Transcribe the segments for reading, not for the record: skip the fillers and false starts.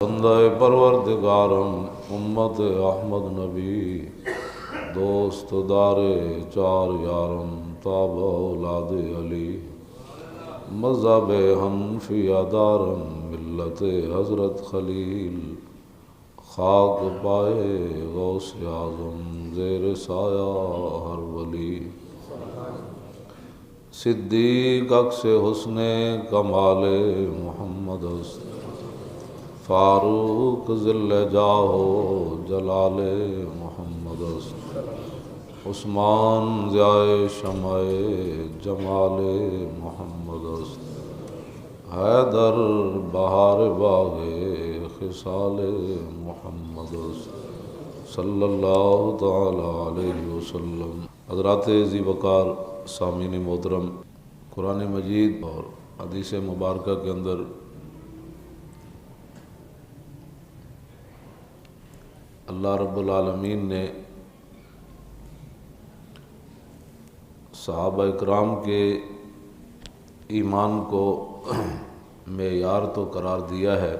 بندہ پروردگارم امت احمد نبی دوست دار چار یارم تاب اولاد علی مذہب حنفیہ دارم ملت حضرت خلیل خاک پائے غوث اعظم زیر سایہ ہر ولی صدیق عکس حسن کمال محمد فاروق ذل جاہ جلال محمد عثمان ضیاء شمع جمال محمد حیدر بہار باغ خصال محمد صلی اللہ تعالی علیہ وسلم۔ حضرات ذی وقار سامعین محترم، قرآن مجید اور حدیث مبارکہ کے اندر اللہ رب العالمین نے صحابہ اکرام کے ایمان کو معیار تو قرار دیا ہے،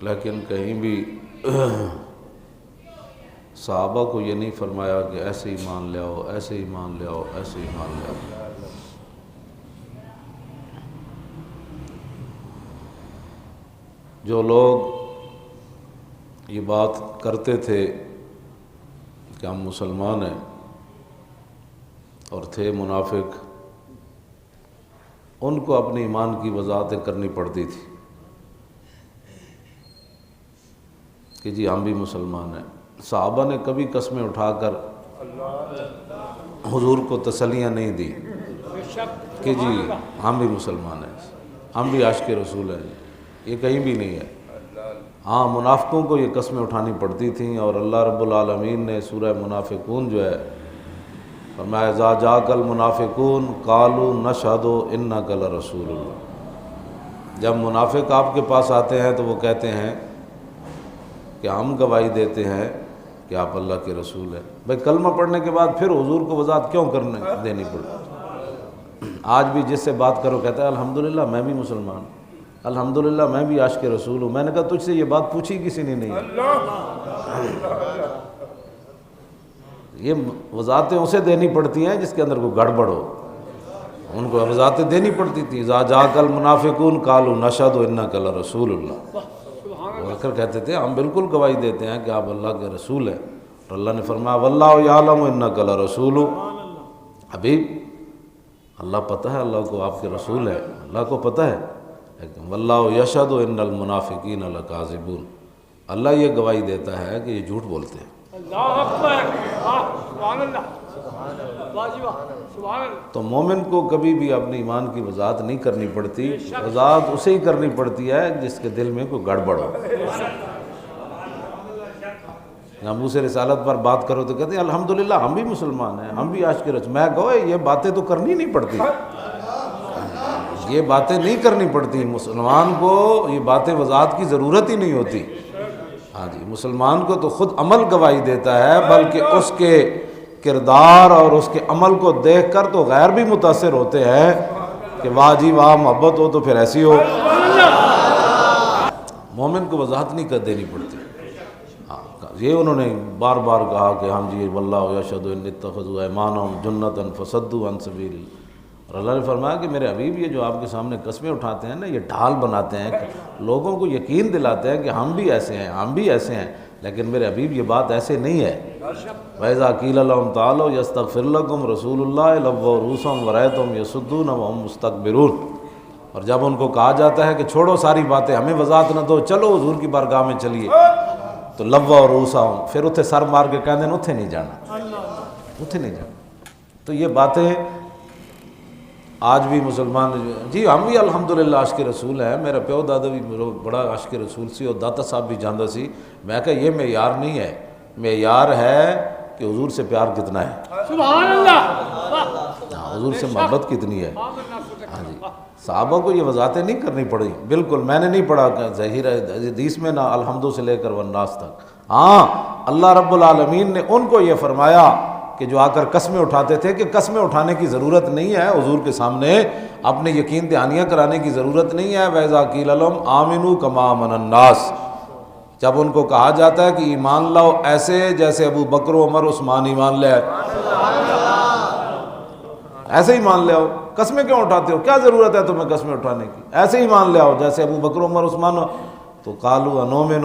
لیکن کہیں بھی صحابہ کو یہ نہیں فرمایا کہ ایسے ایمان لے آؤ، ایسے ایمان لے آؤ، ایسے ایمان لے آؤ۔ جو لوگ یہ بات کرتے تھے کہ ہم مسلمان ہیں اور تھے منافق، ان کو اپنے ایمان کی وضاحت کرنی پڑتی تھی کہ جی ہم بھی مسلمان ہیں۔ صحابہ نے کبھی قسمیں اٹھا کر حضور کو تسلیاں نہیں دی کہ جی ہم بھی مسلمان ہیں، ہم بھی عاشق رسول ہیں، یہ کہیں بھی نہیں ہے۔ ہاں، منافقوں کو یہ قسمیں اٹھانی پڑتی تھیں، اور اللہ رب العالمین نے سورہ منافقون جو ہے فرمایا اذا جاءک المنافقون قالوا نشہد انک لرسول اللہ۔ جب منافق آپ کے پاس آتے ہیں تو وہ کہتے ہیں کہ ہم گواہی دیتے ہیں کہ آپ اللہ کے رسول ہیں۔ بھائی کلمہ پڑھنے کے بعد پھر حضور کو وضاحت کیوں دینی پڑتی؟ آج بھی جس سے بات کرو کہتا ہے الحمدللہ میں بھی مسلمان ہوں، الحمدللہ میں بھی عاشق رسول ہوں۔ میں نے کہا تجھ سے یہ بات پوچھی کسی نے نہیں ہے۔ یہ وضاحتیں اسے دینی پڑتی ہیں جس کے اندر کوئی گڑبڑ ہو، ان کو وضاحتیں دینی پڑتی تھی۔ اذا جاءک المنافقون قالوا نشہد انک لرسول اللہ۔ وہ آ کر کہتے تھے ہم بالکل گواہی دیتے ہیں کہ آپ اللہ کے رسول ہیں، اور اللہ نے فرمایا واللہ یعلم انک لرسول۔ حبیب، اللہ پتہ ہے اللہ کو آپ کے رسول ہیں، اللہ کو پتہ ہے، لیکن واللہ یشہد ان المنافقین لکاذبون، اللہ یہ گواہی دیتا ہے کہ یہ جھوٹ بولتے ہیں۔ اللہ اکبر، سبحان اللہ، تو مومن کو کبھی بھی اپنے ایمان کی وضاحت نہیں کرنی پڑتی، وضاحت اسے ہی کرنی پڑتی ہے جس کے دل میں کوئی گڑبڑ ہو۔ ابو سے رسالت پر بات کرو تو کہتے ہیں الحمدللہ ہم بھی مسلمان ہیں، ہم بھی عاشق رسول۔ میں کہو یہ باتیں تو کرنی نہیں پڑتی، یہ باتیں نہیں کرنی پڑتی، مسلمان کو یہ باتیں وضاحت کی ضرورت ہی نہیں ہوتی۔ ہاں جی، مسلمان کو تو خود عمل گواہی دیتا ہے، بلکہ اس کے کردار اور اس کے عمل کو دیکھ کر تو غیر بھی متاثر ہوتے ہیں کہ واہ جی واہ، محبت ہو تو پھر ایسی ہو۔ مومن کو وضاحت نہیں کر دینی پڑتی۔ ہاں، یہ انہوں نے بار بار کہا کہ ہم جی واللہ یشہد ان اتخذوا ایمانہم جنۃ فصدوا عن سبیل اللہ، اور اللہ نے فرمایا کہ میرے حبیب یہ جو آپ کے سامنے قسمیں اٹھاتے ہیں نا، یہ ڈھال بناتے ہیں، لوگوں کو یقین دلاتے ہیں کہ ہم بھی ایسے ہیں، ہم بھی ایسے ہیں، لیکن میرے حبیب یہ بات ایسے نہیں ہے۔ وَإِذَا قِيلَ لَهُمْ تَعَالَوْا يَسْتَغْفِرْ لَكُمْ رَسُولُ اللَّهِ لَوَّوْا رُؤُوسَهُمْ وَرَأَيْتَهُمْ يَصُدُّونَ وَهُمْ مُسْتَكْبِرُونَ، اور جب ان کو کہا جاتا ہے کہ چھوڑو ساری باتیں، ہمیں وضاحت نہ دو، چلو حضور کی بارگاہ میں چلیے، تو لَوَّوْا رُؤُوسَهُمْ، پھر اتھے سر مار کے کہتے ہیں اتھے نہیں جانا، اتھے نہیں جانا۔ تو یہ باتیں آج بھی مسلمان جی ہم بھی الحمدللہ عاشق رسول ہیں، میرا پیو دادا بھی بڑا عاشق رسول سی، اور داتا صاحب بھی جاندا سی۔ میں کہا یہ معیار نہیں ہے، معیار ہے کہ حضور سے پیار کتنا ہے، سبحان اللہ، حضور سے محبت کتنی ہے۔ ہاں جی، صحابہ کو یہ وضاحتیں نہیں کرنی پڑی، بالکل میں نے نہیں پڑھا ظاہر ہے حدیث میں نہ الحمد سے لے کر والناس تک۔ ہاں، اللہ رب العالمین نے ان کو یہ فرمایا کہ جو آ کر قسمیں اٹھاتے تھے کہ قسمیں اٹھانے کی ضرورت نہیں ہے، حضور کے سامنے اپنے یقین دہانیاں کرانے کی ضرورت نہیں ہے۔ وَإِذَا قِيلَ لَهُمْ آمِنُوا كَمَا آمَنَ النَّاسُ، جب ان کو کہا جاتا ہے کہ ایمان لاؤ ایسے جیسے ابو بکر عمر عثمان ایمان لے آئے، ایسے ایمان لے آؤ، قسمیں کیوں اٹھاتے ہو؟ کیا ضرورت ہے تمہیں قسمیں اٹھانے کی؟ ایسے ایمان لے آؤ جیسے ابو بکر عمر عثمان ہو۔ تو قالوا انؤمن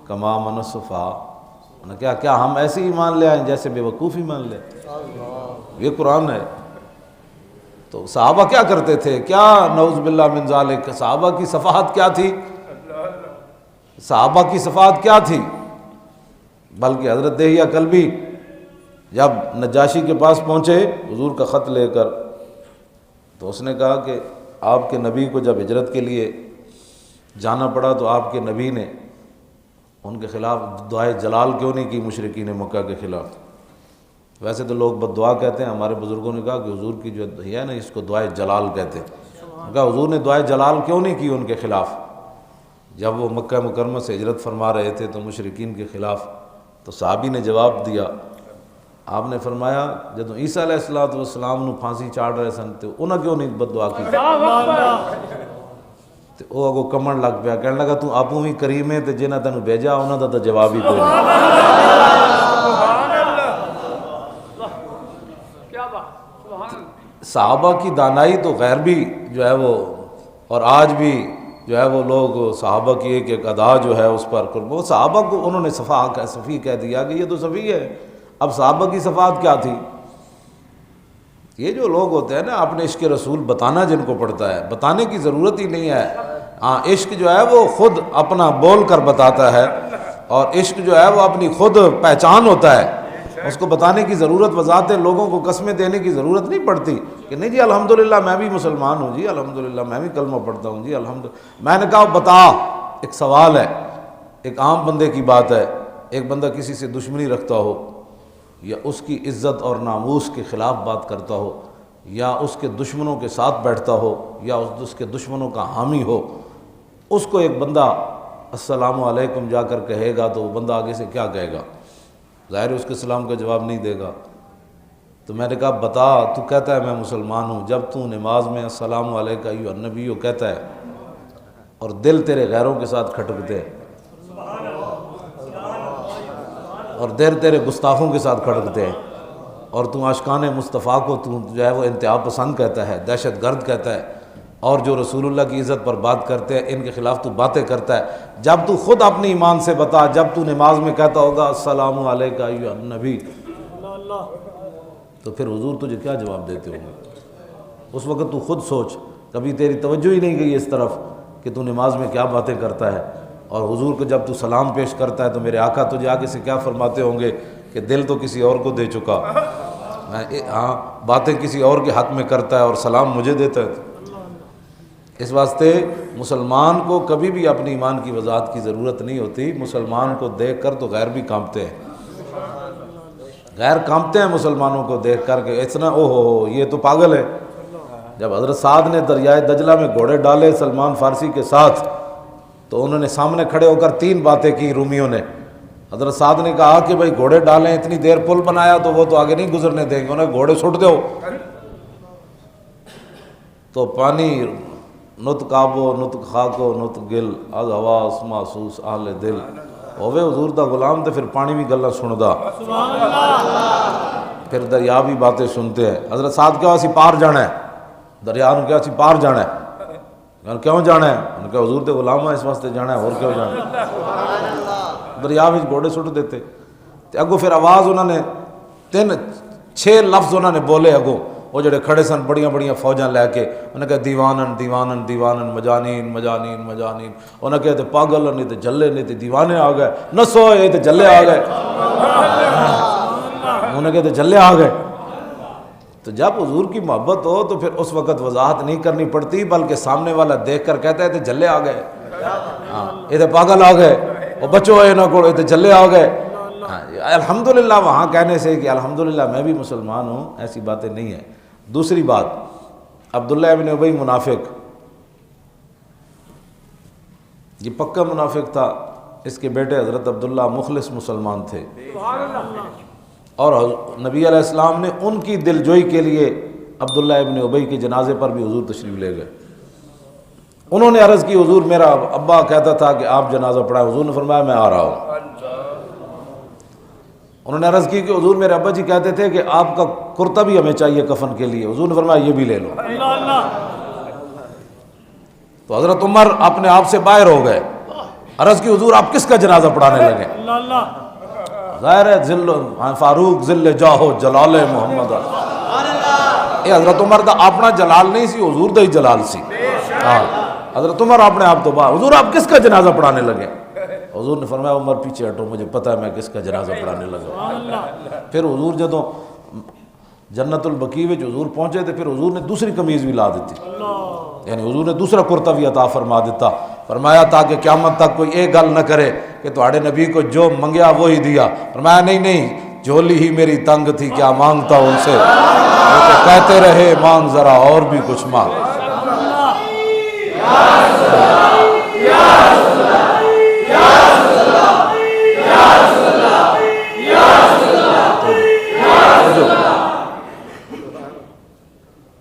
کما آمن السفہاء، کیا ہم ایسے ایمان لے آئیں جیسے بے وقوف ایمان لے؟ یہ قرآن ہے۔ تو صحابہ کیا کرتے تھے؟ کیا نعوذ باللہ من ذالک، صحابہ کی صفحات کیا تھی؟ صحابہ کی صفحات کیا تھی؟ بلکہ حضرت دہیہ کلبی جب نجاشی کے پاس پہنچے حضور کا خط لے کر، تو اس نے کہا کہ آپ کے نبی کو جب ہجرت کے لیے جانا پڑا تو آپ کے نبی نے ان کے خلاف دعائے جلال کیوں نہیں کی مشرکین مکہ کے خلاف؟ ویسے تو لوگ بد دعا کہتے ہیں، ہمارے بزرگوں نے کہا کہ حضور کی جو ہے نا اس کو دعائے جلال کہتے ہیں۔ کہا حضور نے دعائے جلال کیوں نہیں کی ان کے خلاف جب وہ مکہ مکرمہ سے ہجرت فرما رہے تھے تو مشرکین کے خلاف؟ تو صحابی نے جواب دیا، آپ نے فرمایا جدوں عیسیٰ علیہ السلام نو پھانسی چاڑ رہے سن تو انہاں کیوں نہیں بد دعا کی؟ تے او اگوں کمن لگ پیا، کہنے لگا تو آپوں بھی کریم ہے تے جنہاں تینوں بھیجا انہاں دا تو جواب ہی کوئی نہیں۔ صحابہ کی دانائی تو غیر بھی جو ہے وہ، اور آج بھی جو ہے وہ لوگ صحابہ کی ایک ایک ادا جو ہے اس پر وہ صحابہ کو انہوں نے صفی کہہ دیا کہ یہ تو صفی ہے۔ اب صحابہ کی صفات کیا تھی؟ یہ جو لوگ ہوتے ہیں نا اپنے عشق رسول بتانا جن کو پڑتا ہے، بتانے کی ضرورت ہی نہیں ہے۔ ہاں عشق جو ہے وہ خود اپنا بول کر بتاتا ہے، اور عشق جو ہے وہ اپنی خود پہچان ہوتا ہے، اس کو بتانے کی ضرورت وضاحت ہے۔ لوگوں کو قسمیں دینے کی ضرورت نہیں پڑتی کہ نہیں جی الحمدللہ میں بھی مسلمان ہوں جی، الحمدللہ میں بھی کلمہ پڑھتا ہوں جی الحمدللہ۔ میں نے کہا بتا، ایک سوال ہے، ایک عام بندے کی بات ہے، ایک بندہ کسی سے دشمنی رکھتا ہو یا اس کی عزت اور ناموس کے خلاف بات کرتا ہو یا اس کے دشمنوں کے ساتھ بیٹھتا ہو یا اس کے دشمنوں کا حامی ہو، اس کو ایک بندہ السلام علیکم جا کر کہے گا تو وہ بندہ آگے سے کیا کہے گا؟ ظاہر ہے اس کے سلام کا جواب نہیں دے گا۔ تو میں نے کہا بتا، تو کہتا ہے میں مسلمان ہوں، جب تو نماز میں السلام علیکم ایھا النبی کہتا ہے اور دل تیرے غیروں کے ساتھ کھٹکتے ہیں اور دل تیرے گستاخوں کے ساتھ کھٹکتے ہیں، اور تو عاشقان مصطفیٰ کو تو جو ہے وہ انتہا پسند کہتا ہے، دہشت گرد کہتا ہے، اور جو رسول اللہ کی عزت پر بات کرتے ہیں ان کے خلاف تو باتیں کرتا ہے، جب تو خود اپنی ایمان سے بتا، جب تو نماز میں کہتا ہوگا السلام علیکم ایھا النبی، تو پھر حضور تجھے کیا جواب دیتے ہوں گے؟ اس وقت تو خود سوچ، کبھی تیری توجہ ہی نہیں گئی اس طرف کہ تو نماز میں کیا باتیں کرتا ہے، اور حضور کو جب تو سلام پیش کرتا ہے تو میرے آقا تجھے آگے سے کیا فرماتے ہوں گے کہ دل تو کسی اور کو دے چکا، ہاں باتیں کسی اور کے حق میں کرتا ہے اور سلام مجھے دیتا ہے۔ اس واسطے مسلمان کو کبھی بھی اپنی ایمان کی وضاحت کی ضرورت نہیں ہوتی۔ مسلمان کو دیکھ کر تو غیر بھی کانپتے ہیں، غیر کانپتے ہیں مسلمانوں کو دیکھ کر کہ اتنا او ہو یہ تو پاگل ہے۔ جب حضرت سعد نے دریائے دجلہ میں گھوڑے ڈالے سلمان فارسی کے ساتھ تو انہوں نے سامنے کھڑے ہو کر 3 باتیں کی رومیوں نے۔ حضرت سعد نے کہا کہ بھائی گھوڑے ڈالیں، اتنی دیر پل بنایا تو وہ تو آگے نہیں گزرنے دیں گے، انہیں گھوڑے سٹ دو۔ تو پانی نطق آبو نطق خاکو نطق گل از حواس محسوس اہل دل ہووے حضور دا غلام، تو پھر پانی بھی گلا سندا، پھر دریا بھی باتیں سنتے ہیں۔ حضرت سعد کہا اسی پار جانا ہے، دریا نے کہا اسی پار جانا ہے، کیوں جانا ہے؟ انہوں نے کہا حضور دے غلام ہے اس واسطے جانا ہے، اور کیوں جانا ہے؟ دریا میں گھوڑے سٹ دیتے۔ اگوں پھر آواز انہوں نے 6 لفظ انہوں نے بولے، اگوں وہ جڑے کھڑے سن بڑیاں بڑیاں فوجاں لے کے، انہوں نے کہا دیوانن دیوانن دیوانن مجانین مجانین مجانین، انہوں نے کہا تے پاگل نہیں تے جلے نہیں تے دیوانے آ گئے، نسو یہ تے جلے آ گئے، انہوں نے کہا تے جلے آ گئے۔ تو جب حضور کی محبت ہو تو پھر اس وقت وضاحت نہیں کرنی پڑتی، بلکہ سامنے والا دیکھ کر کہتا ہے تے جلے آ گئے، ہاں یہ تے پاگل آ گئے، وہ بچو یہ نہ کو یہ تے جلے آ گئے۔ الحمدللہ وہاں کہنے سے کہ الحمدللہ میں بھی مسلمان ہوں ایسی باتیں نہیں ہیں۔ دوسری بات، عبداللہ ابن ابی منافق، یہ پکا منافق تھا، اس کے بیٹے حضرت عبداللہ مخلص مسلمان تھے، اور نبی علیہ السلام نے ان کی دلجوئی کے لیے عبداللہ ابن ابی کے جنازے پر بھی حضور تشریف لے گئے۔ انہوں نے عرض کی حضور میرا ابا کہتا تھا کہ آپ جنازہ پڑھائیں، حضور نے فرمایا میں آ رہا ہوں۔ انہوں نے عرض کی کہ حضور میرے ابا جی کہتے تھے کہ آپ کا کرتا بھی ہمیں چاہیے کفن کے لیے، حضور نے فرمایا یہ بھی لے لو۔ تو حضرت عمر اپنے آپ سے باہر ہو گئے، عرض کی حضور آپ کس کا جنازہ پڑھانے لگے؟ ظاہر ہے ذل فاروق ذل جاہو جلال محمد، یہ حضرت عمر دا اپنا جلال نہیں سی، حضور دا ہی جلال سی۔ حضرت عمر اپنے آپ تو باہر، حضور آپ کس کا جنازہ پڑھانے لگے؟ حضور نے فرمایا عمر پیچھے ہٹو، مجھے پتہ ہے میں کس کا جنازہ پڑھانے لگا۔ پھر حضور جدوں جنت البقیع وچ حضور پہنچے تو پھر حضور نے دوسری قمیض بھی لا دیتی، یعنی حضور نے دوسرا کرتا بھی عطا فرما دیتا، فرمایا تاکہ قیامت تک کوئی ایک گل نہ کرے کہ تہاڑے نبی کو جو منگیا وہی دیا۔ فرمایا نہیں، جھولی ہی میری تنگ تھی، کیا مانگتا ان سے، وہ تو کہتے رہے مانگ ذرا اور بھی کچھ مانگ۔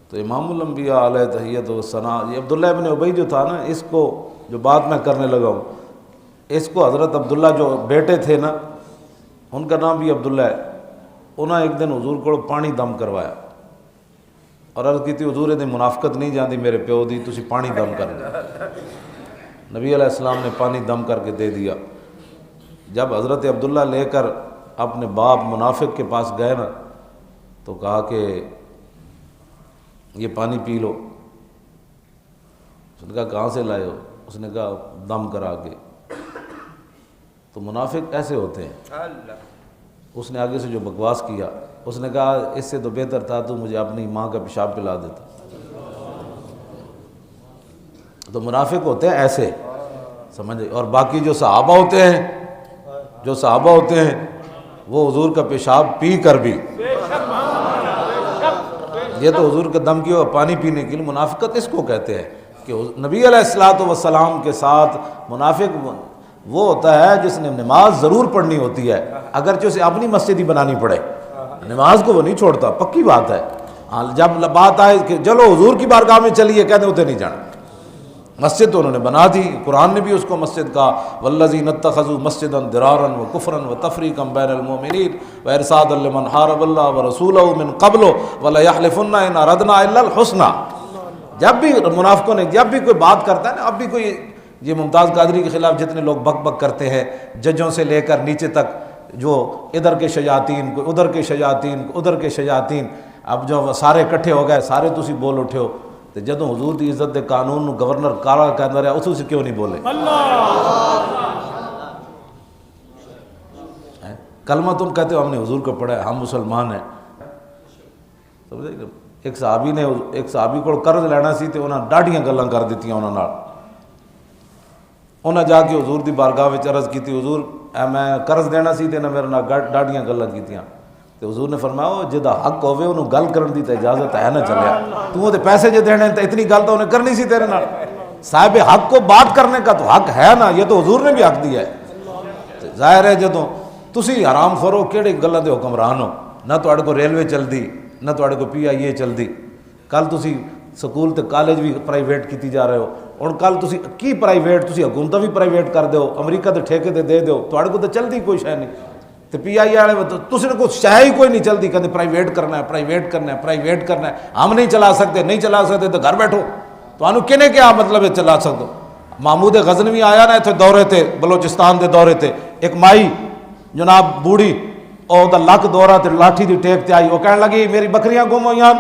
تو امام الانبیاء علیہ تحیت و ثنا، یہ عبداللہ ابن ابی جو تھا نا، اس کو جو بات میں کرنے لگا ہوں، اس کو حضرت عبداللہ جو بیٹے تھے نا، ان کا نام بھی عبداللہ ہے، انہیں ایک دن حضور کو پانی دم کروایا اور عرض کی تھی حضور یہ منافقت نہیں جاندی میرے پیو دی، تسی پانی دم کر دیں۔ نبی علیہ السلام نے پانی دم کر کے دے دیا۔ جب حضرت عبداللہ لے کر اپنے باپ منافق کے پاس گئے نا تو کہا کہ یہ پانی پی لو۔ اس نے کہا کہاں سے لائے ہو؟ اس نے کہا دم کرا کے۔ تو منافق ایسے ہوتے ہیں، اس نے آگے سے جو بکواس کیا، اس نے کہا اس سے تو بہتر تھا تو مجھے اپنی ماں کا پیشاب پلا دیتا۔ تو منافق ہوتے ہیں ایسے، سمجھے۔ اور باقی جو صحابہ ہوتے ہیں وہ حضور کا پیشاب پی کر بھی، یہ تو حضور کا دم کیا ہوا پانی پینے کے لیے، منافقت اس کو کہتے ہیں کہ نبی علیہ الصلوۃ والسلام کے ساتھ منافق وہ ہوتا ہے جس نے نماز ضرور پڑھنی ہوتی ہے، اگرچہ اسے اپنی مسجد ہی بنانی پڑے، نماز کو وہ نہیں چھوڑتا، پکی بات ہے۔ جب بات آئے کہ چلو حضور کی بارگاہ میں چلیے، کہتے ہوتے نہیں جانا۔ مسجد تو انہوں نے بنا دی، قرآن نے بھی اس کو مسجد کہا، والذین اتخذوا مسجدا ضرارا وکفرا وتفریقا بین المؤمنین وارصادا لمن حارب اللہ ورسولہ من قبل وليحلفن ان اردنا الا الحسنى۔ جب بھی منافقوں نے جب بھی کوئی بات کرتا ہے نا، اب بھی کوئی یہ ممتاز قادری کے خلاف جتنے لوگ بک بک کرتے ہیں، ججوں سے لے کر نیچے تک، جو ادھر کے شیاطین کو ادھر کے شیاطین کو ادھر کے شیاطین، اب جو سارے اکٹھے ہو گئے، سارے تسی بول اٹھے ہو، تو جدوں حضور دی عزت دے قانون نو گورنر کارا کہندا رہا، اس سے کیوں نہیں بولے؟ کلمہ تم کہتے ہو ہم نے حضور کو پڑھا ہے، ہم مسلمان ہیں۔ ایک صحابی کو قرض لینا سی تے انہاں ڈاڈیاں گلاں کر دتیاں انہاں نال۔ انہاں جا کے حضور دی بارگاہ وچ عرض کیتی، حضور میں قرض دینا سی تے انہاں میرے نال ڈاڈیاں گلاں کیتیاں۔ تو حضور نے فرمایا جدا حق ہوے انہوں گل کرن دی تے اجازت ہے نہ چلیا، تو تے پیسے جے دینے تے اتنی گل تو انہیں کرنی سی تیرے نال، صاحب حق کو بات کرنے کا تو حق ہے نا، یہ تو حضور نے بھی حق دیا ہے۔ ظاہر ہے جدوں تسی حرام خورو کیڑی گلاں دے حکمران ہو، نہ تواڈے کو ریلوے چلدی، نہ تواڈے کو PIA چلدی، کل تسی سکول تے کالج بھی پرائیویٹ کیتی جا رہے ہو، اور کل تسی کی پرائیویٹ، تسی حکومتاں بھی پرائیویٹ کر دیو، امریکہ دے ٹھیکے تے دے دیو، تواڈے کو تے چلدی کوئی شے نہیں۔ تو PIA والے تسی نے کوئی شے ہی کوئی نہیں چلتی، کہتے پرائیویٹ کرنا ہے، پرائیویٹ کرنا ہے، پرائیویٹ کرنا ہے، ہم نہیں چلا سکتے تو گھر بیٹھو، تو انہوں کنے کیا مطلب ہے چلا سکتے؟ محمود غزنوی آیا نا اتنے دورے تھے، بلوچستان دے دورے تھے، ایک مائی جناب بوڑھی او دا لک دورہ تے لاٹھی دی ٹیک تے آئی، وہ کہنے لگی میری بکریاں گم ہوئی ہیں۔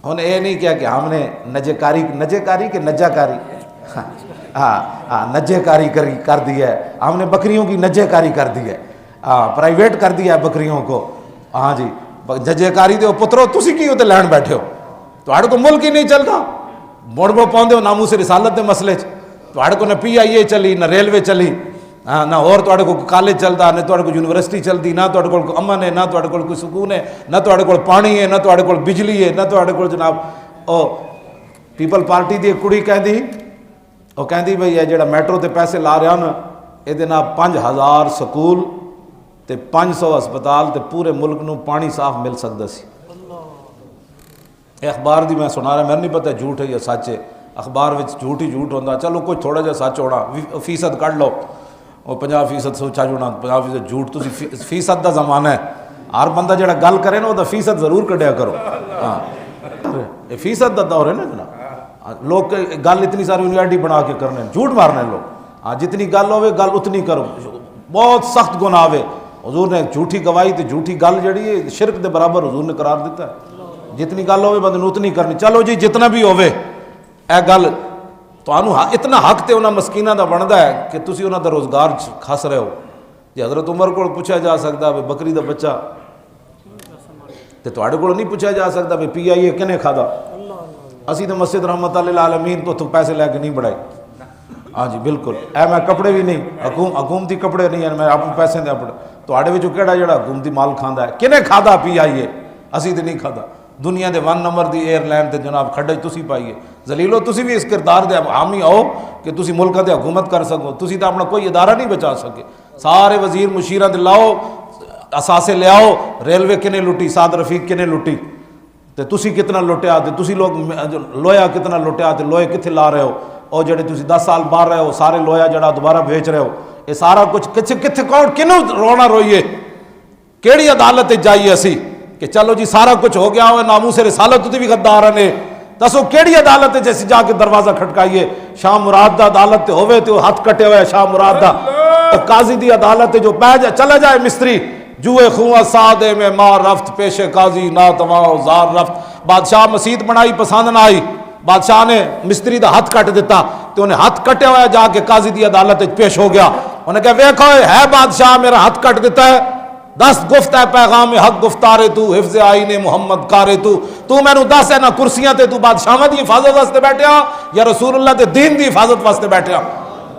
انہوں نے یہ نہیں کیا کہ ہم نے نجے کاری کہ نجہ کاری، نجے کاری کر دی ہے، ہم نے بکریوں کی نجے کاری کر دی ہے، پرائیویٹ کر دیا ہے بکریوں کو۔ ہاں جی نجے کاری دے پترو تسی کی ہوتے لین بیٹھے ہو، تواڈے کو ملک ہی نہیں چلتا، موڑ بو پاؤندے ہو ناموس رسالت دے مسئلے چ، تواڈے کو نہ PIA چلی، نہ ریلوے چلی، نہ اور تواڈے کو کالج چلدا، نہ تواڈے کو یونیورسٹی چلدی، نہ تواڈے کو امن ہے، نہ تواڈے کو کوئی سکون ہے، نہ تواڈے کو پانی ہے، نہ تواڈے کو بجلی ہے، نہ تواڈے کو جناب او پیپل پارٹی دی ایک کڑی کہندی، وہ کہندی بھئی یہ جڑا میٹرو تے پیسے لا رہا نا، یہ 5000 سکول تے 500 ہسپتال تے پورے ملک نو پانی صاف مل سکتا سی۔ اخبار دی میں سنا رہا، میں نہیں پتہ جھوٹ ہے یا سچ ہے، اخبار وچ جھوٹ ہی جھوٹ ہوتا، چلو کوئی تھوڑا جہا سچ ہونا، فیصد کٹ لو، وہ 50% سوچا جونا 50% جھوٹ، تسی فیصد دا زمانہ ہے، ہر بندہ جڑا گل کرے نا وہ فیصد ضرور کڈیا کرو۔ ہاں یہ فیصد دا دور ہے نا جناب، لوگ گل اتنی ساری یونیورسٹی بنا کے کرنے، جھوٹ مارنے لوگ، ہاں جتنی گل ہوئے گل اتنی کرو، بہت سخت گناہ ہے۔ حضور نے جھوٹی گواہی تے جھوٹی گل جڑی ہے شرک دے برابر حضور نے قرار دیتا ہے، جتنی گل ہوئے بندے اتنی کرنی، چلو جی جتنا بھی ہوئے اے گل تانوں اتنا حق تے انہاں مسکیناں دا بندا ہے کہ تسی انہاں دا روزگار کھس رہے ہو۔ جی حضرت عمر کو پوچھا جا سکتا ہے بکری دا بچہ تے تواڈے کول نہیں پوچھا جا سکتا بھی پی آئی اے کنے کھادا، اسی تو مسجد رحمت اللہ العالمین تو پیسے لے کے نہیں بڑھائے۔ ہاں جی بالکل، اے میں کپڑے بھی نہیں حکومتی کپڑے نہیں ہیں، میں اپنے پیسے دے اپنے تواڈے وچوں کیڑا جڑا حکومتی مال کھاندا ہے، کنے کھادا پی آئی اے، اسی تے نہیں کھادا۔ دنیا دے 1 نمبر دی ایئر لائن تے جناب کھڈے تسی پائیے، ذلیلو تسی بھی اس کردار دے حامی آؤ کہ تسی ملکاں تے حکومت کر سکو، تسی تو اپنا کوئی ادارہ نہیں بچا سکے، سارے وزیر مشیراں تے لاؤ، اثاثے لے آؤ، ریلوے کنے لٹی، سعد رفیق کنے لٹی تے تسی کتنا لٹیا، تے تسی لوگ لویا کتنا لٹیا، تے لوہے کتھے لا رہے ہو، اور جڑے تسی 10 سال باہر رہے ہو سارے لویا جڑا دوبارہ بیچ رہے ہو، یہ سارا کچھ کتھے کون کنوں رونا روئیے، کیڑی عدالت جائیے اسی کہ چلو جی سارا کچھ ہو گیا ہوئے، ناموس رسالت تے بھی غدار نے، دسو کیڑی عدالت جیسی جا کے دروازہ کھٹکائیے، شاہ مراد دا عدالت تے ہوئے تے ہاتھ کٹے ہوئے شاہ مراد دا، قاضی دی عدالت جو پہ جائے چلا جائے مستری جوئے خواہ سادے میں مار رفت پیش قاضی ناتواں زار رفت، بادشاہ مسیت بنائی پسند نہ آئی، بادشاہ نے مستری دا ہاتھ کٹ دیتا تو انہیں ہاتھ کٹے ہوئے جا کے قاضی دی عدالت پیش ہو گیا، انہیں کہا ویکھو ہے بادشاہ میرا ہاتھ کٹ دیتا ہے، دس گفت ہے پیغام حق گفتارے تو حفظ آئین محمد کارے تو میں نو دس ہے نہ کرسیاں تے تو بادشاہ دی حفاظت واسطے بیٹھے ہاں یا رسول اللہ دے دین دی حفاظت واسطے بیٹھے ہاں،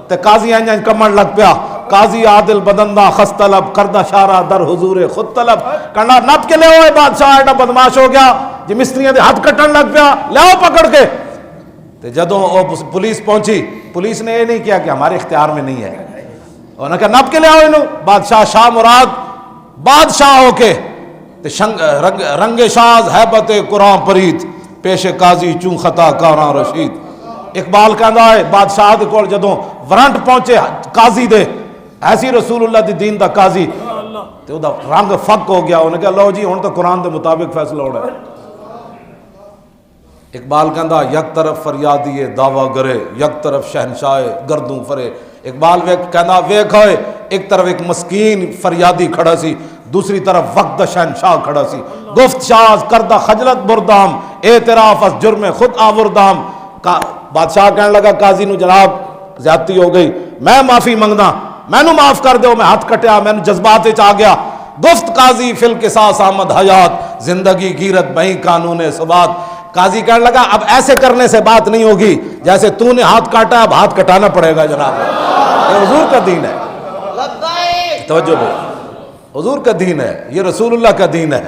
تے قاضی انجن کمن لگ پیا، قاضی عادل بدندہ خس طلب کردہ شارہ در حضور خود طلب، کہنا نپ کے لے ہوئے بادشاہ ایڈا بدماش ہو گیا جی مستریاں دے ہاتھ کٹن لگ پیا، لے آؤ پکڑ کے، تے جدوں پولیس پہنچی، پولیس نے یہ نہیں کیا کہ ہمارے اختیار میں نہیں ہے، انہوں نے کہا نپ کے لے آؤ انہوں، بادشاہ شاہ مراد بادشاہ ہو کے رنگ شاز حیبت قرآن پرید پیش قاضی چون خطا کاراں رشید، اقبال کہندا ہے بادشاہ دے کول جدوں وارنٹ پہنچے قاضی دے ایسی رسول اللہ دی دین دا قاضی تے او دا رنگ فک ہو گیا، انہوں نے کہا لو جی ہن تو قرآن دے مطابق فیصلہ ہونا ہے۔ اقبال کہندا یک طرف فریادی دعویٰ گرے یک طرف شہنشاہ گردوں فرے، اقبال کہندا ویکھ ہوئے ایک طرف ایک مسکین فریادی کھڑا سی، دوسری طرف وقت شہنشاہ کھڑا سی، گفت شاز کردہ خجلت بردام اعتراف از جرم خود آوردام، بادشاہ کہنے لگا قاضی نو جناب زیادتی ہو گئی، میں معافی منگدا، میں نو معاف کر دو، میں ہاتھ کٹیا، میں نو جذبات آ گیا، گفت قاضی فی القصاص آمد حیات زندگی گیرت بہیں قانون ثبات، قاضی کہنے لگا اب ایسے کرنے سے بات نہیں ہوگی، جیسے تو نے ہاتھ کاٹا اب ہاتھ کٹانا پڑے گا جناب، یہ حضور کا دین ہے، توجہ لو، حضور کا دین ہے، یہ رسول اللہ کا دین ہے،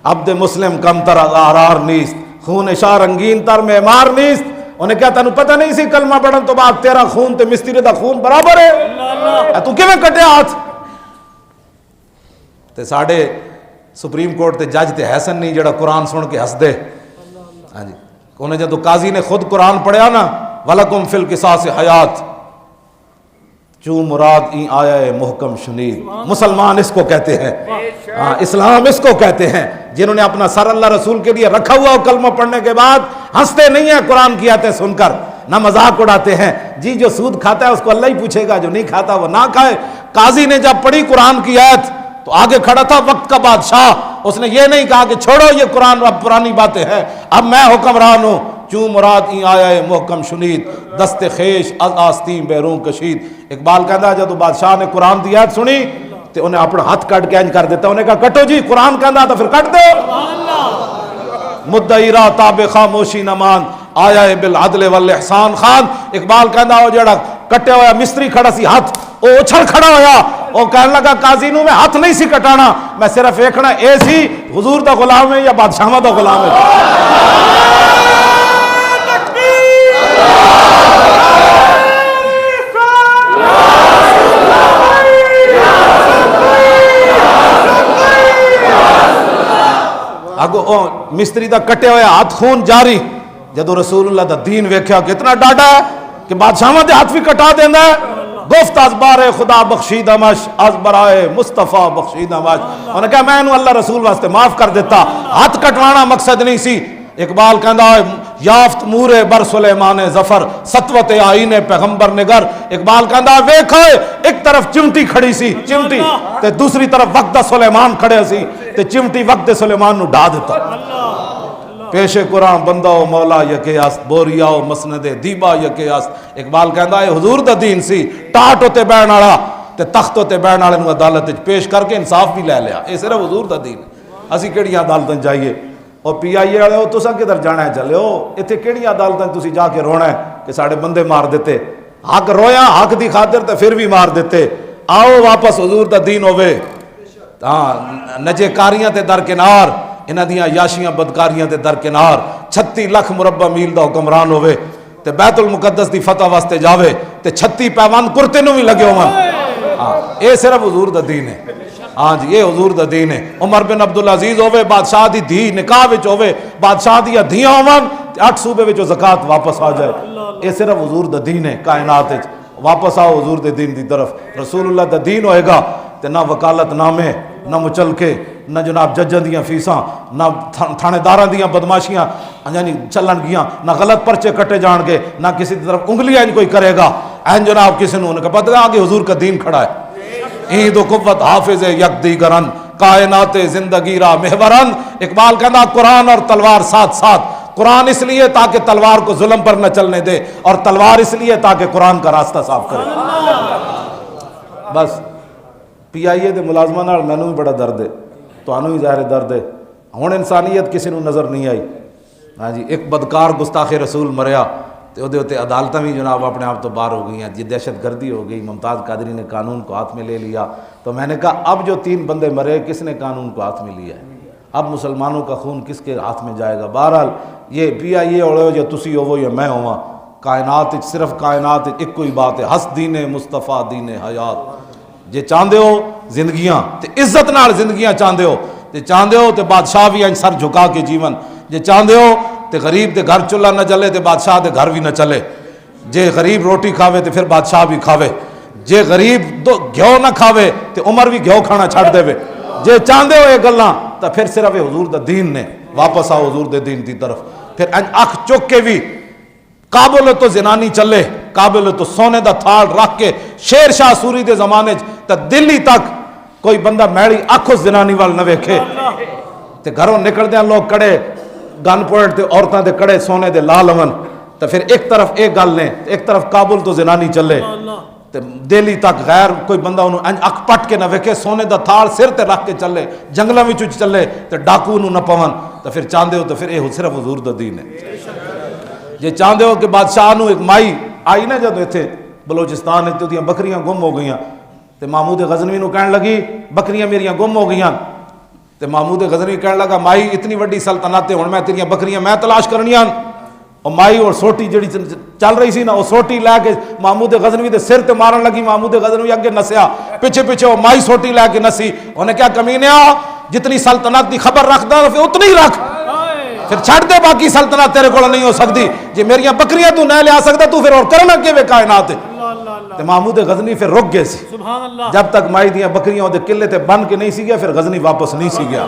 عبد مسلم کم تر از احرار نیست خون شاہ رنگین تر معمار نیست، انہیں کہا تنو پتہ نہیں سی کلمہ پڑھن تو بعد تیرا خون تے مستری دا خون برابر ہے، تو کیویں کٹے ہاتھ، تے ساڑھے سپریم کورٹ تے جج تے حسن نہیں جڑا قرآن سن کے ہس دے، ہاں جی انہیں جب قاضی نے خود قرآن پڑھیا نا وَلَكُمْ فِي الْقِصَاصِ حَيَاتٌ چون مراد این آیا ہے محکم شنید، مسلمان اس کو کہتے ہیں، اسلام اس کو کہتے ہیں جنہوں نے اپنا سر اللہ رسول کے لیے رکھا ہوا کلمہ پڑھنے کے بعد ہنستے نہیں ہیں قرآن کی آیتیں سن کر، نہ مذاق اڑاتے ہیں، جی جو سود کھاتا ہے اس کو اللہ ہی پوچھے گا، جو نہیں کھاتا وہ نہ کھائے۔ قاضی نے جب پڑھی قرآن کی آیت تو آگے کھڑا تھا وقت کا بادشاہ، اس نے یہ نہیں کہا کہ چھوڑو یہ قرآن اب پرانی باتیں ہیں، اب میں حکمران ہوں، چون مراد این آیا ہے محکم شنید دست خیش از آستین بیرون کشید۔ اقبال کہندا جب بادشاہ نے قرآن دی آیت سنی تو انہیں اپنا ہاتھ کٹ کے انج کر دیتا، انہیں کہا کٹو جی قرآن کہندا تو پھر کٹ دو، مدعی را تاب خاموشی نمان آیا ہے بالعدل والاحسان خان۔ اقبال کہندا وہ جڑا کٹے ہوا مستری کھڑا سی ہاتھ وہ اچھل کھڑا ہویا، وہ کہنے لگا قاضی نو میں ہاتھ نہیں سی کٹانا، میں صرف ایکھنا اے سی حضور دا غلام ہے یا بادشاہ دا غلام ہے۔ مستری دا کٹے ہوئے ہاتھ خون جاری، جدو رسول اللہ دا دین ویکھیا کتنا ڈاڈا ہے کہ بادشاہاں دے ہاتھ بھی کٹا دینا ہے، گفت از بار خدا بخشیدہ مش از برائے مصطفیٰ بخشیدہ مش، انہوں نے کہا میں انہوں اللہ رسول واسطے معاف کر دیتا، ہاتھ کٹوانا مقصد نہیں سی۔ اقبال کہندا ہے یافت مورے بر سلیمان ظفر سطوت آئین پیغمبر نگر، اقبال کہندا ہے ویکھو ایک طرف چمٹی کھڑی سی چمٹی تے دوسری طرف وقت سلیمان کھڑے سی تے چمٹی وقت سلیمان نو ڈا دیتا۔ پیش قرآن بندہ و مولا یکے است، بوریا و مسند دیبا یکے است، اقبال کہندا ہے حضور دا دین سی، ٹاٹ ہوتے بین والا تے تخت ہوتے بین والے نو عدالت وچ پیش کر کے انصاف بھی لے لیا، اے صرف حضور دا دین ہے۔ اسی کیڑیاں عدالتاں جائیے، اور پی آئی اے والے ہو تساں کدھر جانا ہے چلے ہو، ایتھے کیڑیاں عدالتاں تسی جا کے رونا ہے کہ ساڈے بندے مار دیتے، حق رویا حق دی خاطر تے پھر بھی مار دیتے، آؤ واپس حضور دا دین ہوے، ہاں نجے کاریاں تے درکنار، انہاں دیاں یاشیاں بدکاریاں تے درکنار، 36 لاکھ مربع میل دا حکمران ہوے تے بیت المقدس دی فتح واسطے جاوے تے 36 پیوند کرتے نو بھی لگے ہون، ہاں اے صرف حضور دا دین ہے، ہاں جی یہ حضور دا دین ہے۔ عمر بن عبدالعزیز ہوے بادشاہ دی دھی نکاح وچ ہوے، بادشاہ دی دھیاں ہون 8 صوبے وچوں زکات واپس آ جائے، اے صرف حضور دا دین ہے کائنات وچ۔ واپس آؤ حضور دے دین دی طرف، رسول اللہ دا دین ہوئے گا تے نہ وکالت نامے، نہ مچلکے، نہ جناب ججاں دیاں فیساں، نہ تھانے داراں دیاں بدماشیاں یعنی چلن گیاں، نہ غلط پرچے کٹے جان گے، نہ کسی طرف انگلیاں کوئی کرے گا، این جناب کسی نے کہا پتہ آگے حضور کا دین کھڑا ہے۔ عید و قوت حافظ یک دیگرن کائنات زندگی را محورن، اقبال کہنا قرآن اور تلوار ساتھ ساتھ، قرآن اس لیے تاکہ تلوار کو ظلم پر نہ چلنے دے، اور تلوار اس لیے تاکہ قرآن کا راستہ صاف کرے۔ بس پی آئی اے دے ملازمہ نال مینوں بھی بڑا درد ہے، تانوں بھی ظاہر درد ہے، ہن انسانیت کسی نوں نظر نہیں آئی، ہاں جی ایک بدکار گستاخ رسول مریا تے او دے تے عدالتاں بھی جناب اپنے آپ تو باہر ہو گئی ہیں، دہشت گردی ہو گئی، ممتاز قادری نے قانون کو ہاتھ میں لے لیا، تو میں نے کہا اب جو 3 بندے مرے کس نے قانون کو ہاتھ میں لیا ہے، اب مسلمانوں کا خون کس کے ہاتھ میں جائے گا؟ بہرحال یہ پی آئی اے ہو یا تسی ہو یا میں ہوا، کائنات صرف کائنات ایک کوئی بات ہے، ہس دین مصطفیٰ دین حیات، جے چاہندے ہو زندگیاں تے عزت نال زندگیاں چاہندے ہو تے چاہندے ہو تے بادشاہ بھی سر جھکا کے جیون، جے چاہندے ہو تے غریب دے گھر چولہا نہ چلے تے بادشاہ دے گھر بھی نہ چلے، جے غریب روٹی کھاوے تے پھر بادشاہ بھی کھاوے، جے غریب گھیو نہ کھاوے تے عمر بھی گھیو کھانا چھڑ دے وے، جے چاہندے ہو یہ گلاں تو پھر صرف حضور دا دین نے، واپس آؤ حضور دے دین دی طرف، پھر اکھ چک کے بھی قابل تو زنانی چلے، قابل تو سونے دا تھاڑ رکھ کے شیر شاہ سوری دے زمانے تے دلی تک کوئی بندہ میڑی اکھ اس زنانی وال نہ ویکھے، تے گھروں نکلدیاں لوگ کڑے گن پوائنٹ تے عورتاں دے کڑے سونے دے لال ہون، تو پھر ایک طرف ایک گل نے، ایک طرف قابل تو زنانی چلے تے دلی تک غیر کوئی بندہ انہوں اکھ پٹ کے نہ ویکھے، سونے دا تھاڑ سر تے رکھ کے چلے، جنگلاں وچ چلے تے ڈاکو نو نہ پون، تو پھر چاہندے ہو تو پھر یہ صرف حضور دا دین ہے۔ جے چاہندے ہو کہ بادشاہ نو ایک مائی آئی نا جدو اتنے بلوچستان تے اودیاں بکریاں گم ہو گئیاں تے محمود غزنوی نو کہن لگی بکریاں میریاں گم ہو گئیاں، تے محمود غزنوی کہن لگا مائی اتنی وڈی سلطنت ہے ہن میں تیریاں بکریاں میں تلاش کرنیاں، اور مائی اور سوٹی جڑی چل رہی سی نا وہ سوٹی لے کے محمود غزنوی دے سر تے مارن لگی، محمود غزنوی اگے نسیا پیچھے پیچھے وہ مائی سوٹی لے کے نسی، انہیں کیا کمینیا جتنی سلطنت دی خبر رکھدا پھر اتنی ہی رکھ، پھر چھڑ دے باقی سلطنت تیرے کو نہیں ہو سکتی، جی میریاں بکریاں تو نہ لیا سکتا تو پھر اور کرنا کے وے کائنات ہے۔ تے محمود غزنی پھر رک گئے سی، جب تک مائی دیاں بکریاں دے قلعے تے بن کے نہیں سی گیا پھر غزنی واپس نہیں سی گیا۔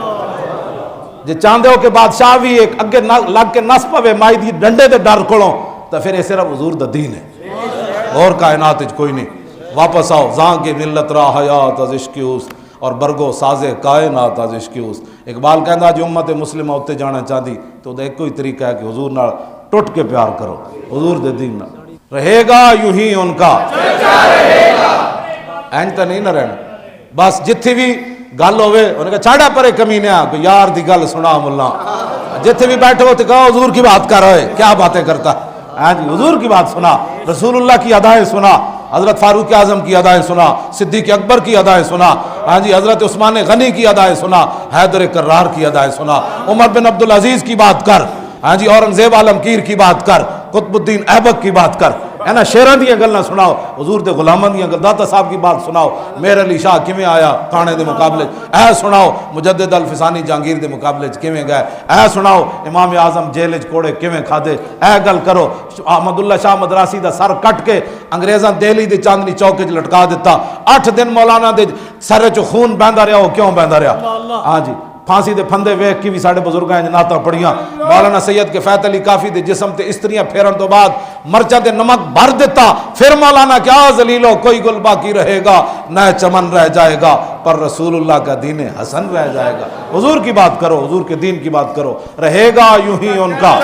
جے چاہندے ہو کہ بادشاہ بھی ایک اگے لگ کے نس پوے مائی دی ڈنڈے دے ڈر کولوں، تو پھر یہ صرف حضور دا دین ہے، اور کائنات وچ کوئی نہیں۔ واپس آؤ زاں کے ملت را حیات از عشق اس، اور برگو سازے کائنات از عشق اس۔ اقبال کہندا جو امت مسلمہ اتنے جانا چاہتی تو ایک کوئی طریقہ ہے کہ حضور نال ٹوٹ کے پیار کرو، حضور دے دین نال رہے گا یوں ہی ان کا اینج تو نہیں نہ رہنا، بس جتھے بھی گل ہوئے انہیں کہا چھاڑا پرے کمینیا کوئی یار دی گل سنا ملا، جتھے بھی بیٹھے ہو تو کہو حضور کی بات کر رہے کیا باتیں کرتا ہے، حضور کی بات سنا، رسول اللہ کی ادائیں سنا، حضرت فاروق اعظم کی ادائیں سنا، صدیق اکبر کی ادائیں سنا، حضرت عثمان غنی کی ادائیں سنا، حیدر کرار کی ادائیں سنا، عمر بن عبدالعزیز کی بات کر، اورنگزیب عالمگیر کی بات کر، قطب الدین ایبک کی بات کر، ہے نا شیراں دیاں گلاں سناؤ، حضور دے غلاماں دیاں گلاں، داتا صاحب کی بات سناؤ، میر علی شاہ کیویں آیا کھانے دے مقابلے، اے سناؤ مجدد الفسانی جہانگیر دے مقابلے کیویں گئے، اے سناؤ امام اعظم جیل وچ کوڑے کیویں کھادے، اے گل کرو احمد اللہ شاہ مدراسی دا سر کٹ کے انگریزاں دہلی دے چاندنی چوک وچ لٹکا دیتا، 8 دن مولانا دے سر چ خون بہندا رہیا، وہ کیوں بہندا رہیا؟ ہاں جی پھانسی دے پھندے ویکھ کے بھی ساڈے بزرگاں جناتاں پڑھیاں، مولانا سید کے فیت علی کافی دے جسم تے استریاں پھیرن تو بعد مرچا دے نمک بھر دیتا، پھر مولانا کیا ذلیلو کوئی گل باقی رہے گا نہ چمن رہ جائے گا پر رسول اللہ کا دین حسن رہ جائے گا۔ حضور کی بات کرو، حضور کے دین کی بات کرو، رہے گا یوں ہی ان کا